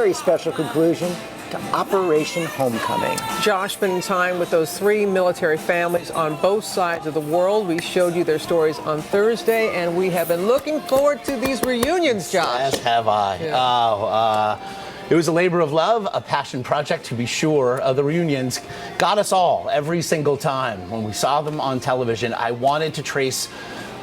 very special conclusion to Operation Homecoming. Josh spending time with those 3 military families on both sides of the world. We showed you their stories on Thursday, and we have been looking forward to these reunions, Josh. As have I. Yeah. It was a labor of love, a passion project to be sure. The reunions got us all every single time. When we saw them on television, I wanted to trace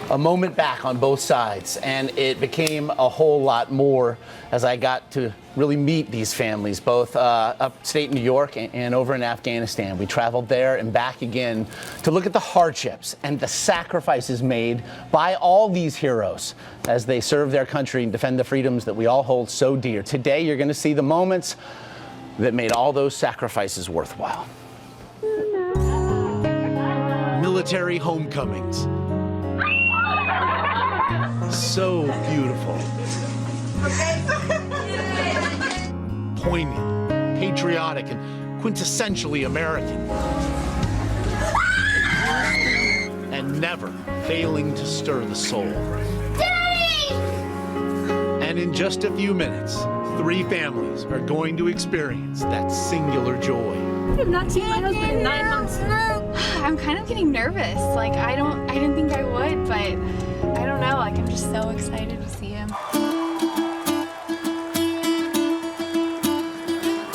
a moment back on both sides, and it became a whole lot more as I got to really meet these families, both upstate New York and over in Afghanistan. We traveled there and back again to look at the hardships and the sacrifices made by all these heroes as they serve their country and defend the freedoms that we all hold so dear. Today, you're going to see the moments that made all those sacrifices worthwhile. Military homecomings. So beautiful. Poignant, patriotic, and quintessentially American. And never failing to stir the soul. Daddy! And in just a few minutes, 3 families are going to experience that singular joy. I have not seen my husband in 9 months. I'm kind of getting nervous. Like, I didn't think I would, but I don't know. Like, I'm just so excited to see him.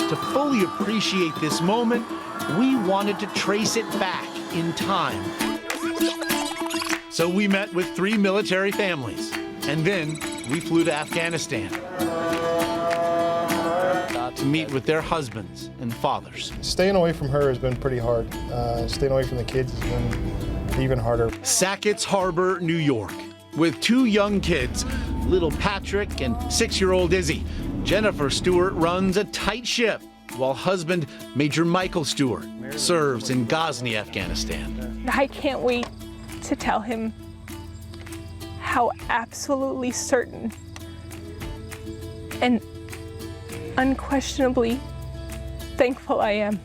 To fully appreciate this moment, we wanted to trace it back in time. So we met with 3 military families, and then we flew to Afghanistan to meet with their husbands and fathers. Staying away from her has been pretty hard. Staying away from the kids has been even harder. Sackett's Harbor, New York, with 2 young kids, little Patrick and 6-year-old Izzy. Jennifer Stewart runs a tight ship, while husband Major Michael Stewart serves in Ghazni, Afghanistan. I can't wait to tell him how absolutely certain and unquestionably thankful I am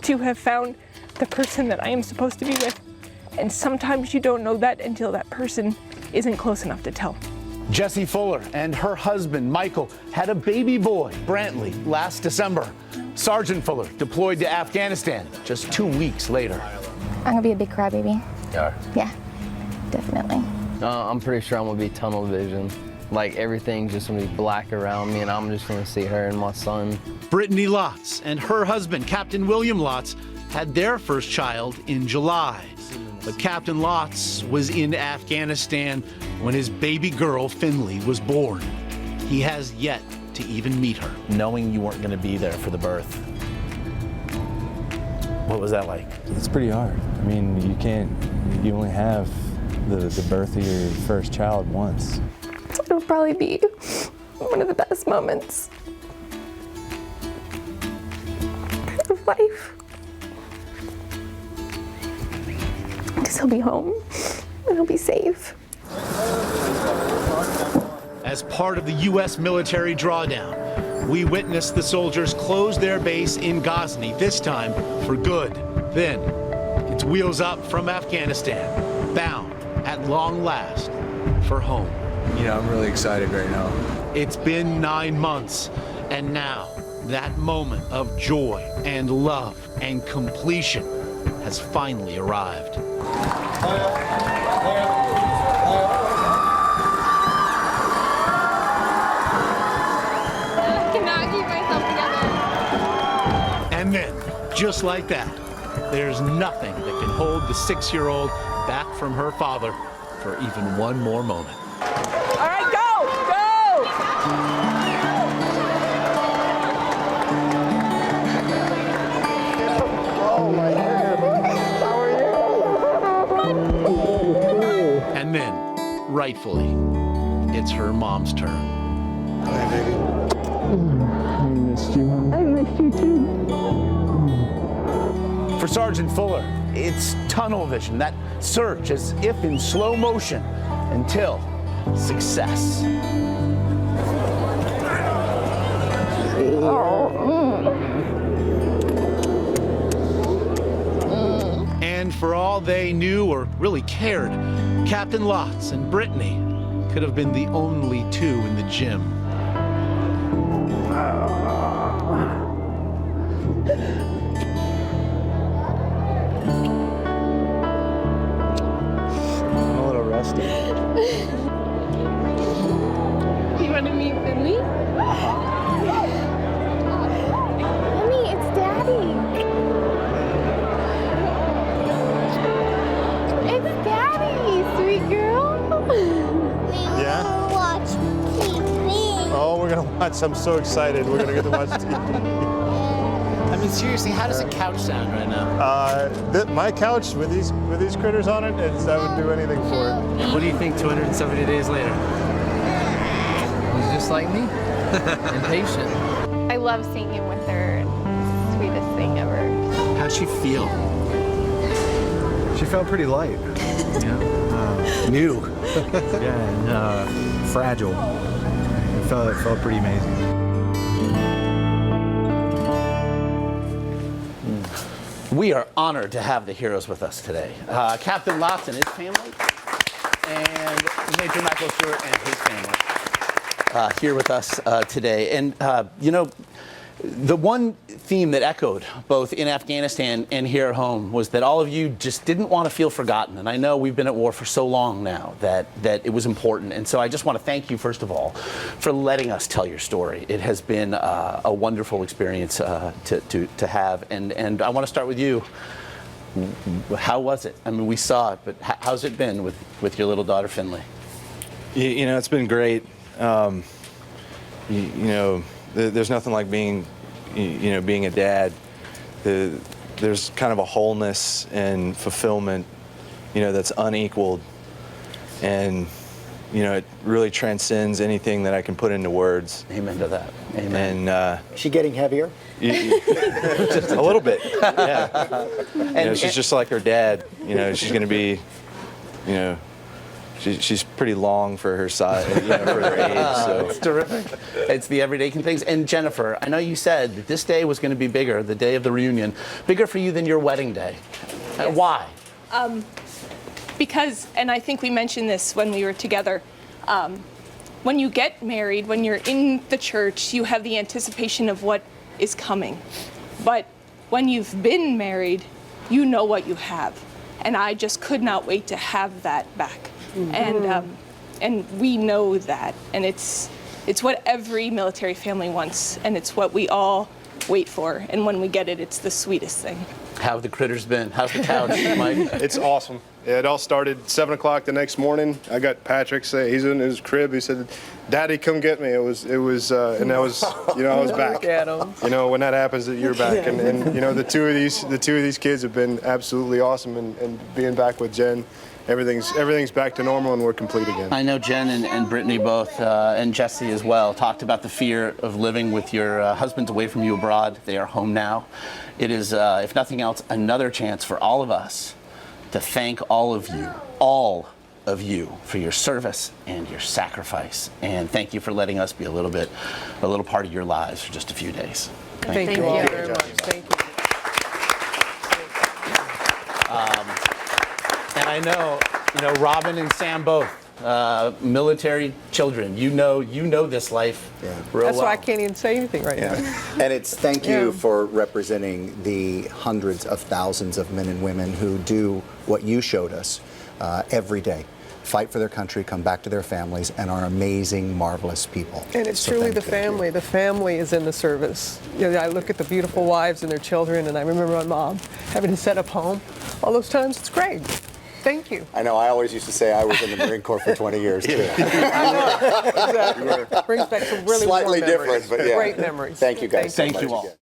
to have found the person that I am supposed to be with. And sometimes you don't know that until that person isn't close enough to tell. Jessie Fuller and her husband, Michael, had a baby boy, Brantley, last December. Sergeant Fuller deployed to Afghanistan just 2 weeks later. I'm gonna be a big crybaby. Yeah. Yeah, definitely. I'm pretty sure I'm gonna be tunnel vision. Like, everything's just gonna be black around me, and I'm just gonna see her and my son. Brittany Lotts and her husband, Captain William Lotts, had their first child in July. But Captain Lotts was in Afghanistan when his baby girl, Finley, was born. He has yet to even meet her. Knowing you weren't going to be there for the birth, what was that like? It's pretty hard. I mean, you only have the birth of your first child once. It'll probably be one of the best moments of life. Because he'll be home and he'll be safe. As part of the U.S. military drawdown, we witnessed the soldiers close their base in Ghazni, this time for good. Then, it's wheels up from Afghanistan, bound at long last for home. You know, I'm really excited right now. It's been 9 months, and now that moment of joy and love and completion has finally arrived. And then, just like that, there's nothing that can hold the 6-year-old back from her father for even one more moment. All right, go! Go! Oh my goodness. How are you? And then, rightfully, it's her mom's turn. Hi, baby. I missed you, honey. I missed you too. For Sergeant Fuller, it's tunnel vision, that search as if in slow motion until success. And for all they knew or really cared, Captain Lotts and Brittany could have been the only 2 in the gym. watch. I'm so excited. We're gonna get to watch TV. I mean, seriously, how does a couch sound right now? My couch with these critters on it, I would do anything for it. What do you think 270 days later? He's just like me, impatient. I love seeing him with her. Sweetest thing ever. How'd she feel? She felt pretty light. New. Yeah, and fragile. It felt pretty amazing. We are honored to have the heroes with us today. Captain Lotts and his family, and Major Michael Stewart and his family here with us today. And, you know, the one theme that echoed both in Afghanistan and here at home was that all of you just didn't want to feel forgotten. And I know we've been at war for so long now that it was important. And so I just want to thank you, first of all, for letting us tell your story. It has been a wonderful experience to have. And I want to start with you. How was it? I mean, we saw it, but how's it been with your little daughter, Finley? You know, it's been great. You know, there's nothing like being a dad. There's kind of a wholeness and fulfillment, you know, that's unequaled, and you know, it really transcends anything that I can put into words. Amen to that. Amen. And is she getting heavier? Just a little bit. Yeah. You know, she's just like her dad. You know, she's going to be, you know. She's pretty long for her size, you know, for her age. So. It's terrific. It's the everyday things. And Jennifer, I know you said that this day was going to be bigger, the day of the reunion, bigger for you than your wedding day. Yes. Why? Because, and I think we mentioned this when we were together, when you get married, when you're in the church, you have the anticipation of what is coming. But when you've been married, you know what you have. And I just could not wait to have that back. Mm-hmm. And we know that, and it's what every military family wants, and it's what we all wait for. And when we get it, it's the sweetest thing. How have the critters been? How's the couch, Mike? It's awesome. It all started 7 o'clock the next morning. I got Patrick say he's in his crib. He said, "Daddy, come get me." It was, and I was, you know, I was back. You know, when that happens, that you're back, and you know, the two of these kids have been absolutely awesome, and being back with Jen. Everything's back to normal, and we're complete again. I know Jen and Brittany both, and Jesse as well, talked about the fear of living with your husbands away from you abroad. They are home now. It is, if nothing else, another chance for all of us to thank all of you for your service and your sacrifice. And thank you for letting us be a little part of your lives for just a few days. Thank you all very much. Thank you. And I know, you know, Robin and Sam both, military children. You know this life real That's well. why I can't even say anything right now. And it's thank you for representing the hundreds of thousands of men and women who do what you showed us every day. Fight for their country, come back to their families, and are amazing, marvelous people. And it's truly the family. The family is in the service. You know, I look at the beautiful wives and their children, and I remember my mom having to set up home all those times. It's great. Thank you. I know, I always used to say I was in the Marine Corps for 20 years, too. Exactly. Brings back some really Slightly warm memories. different, but yeah. Great memories. Thank you guys so Thank much you all. again.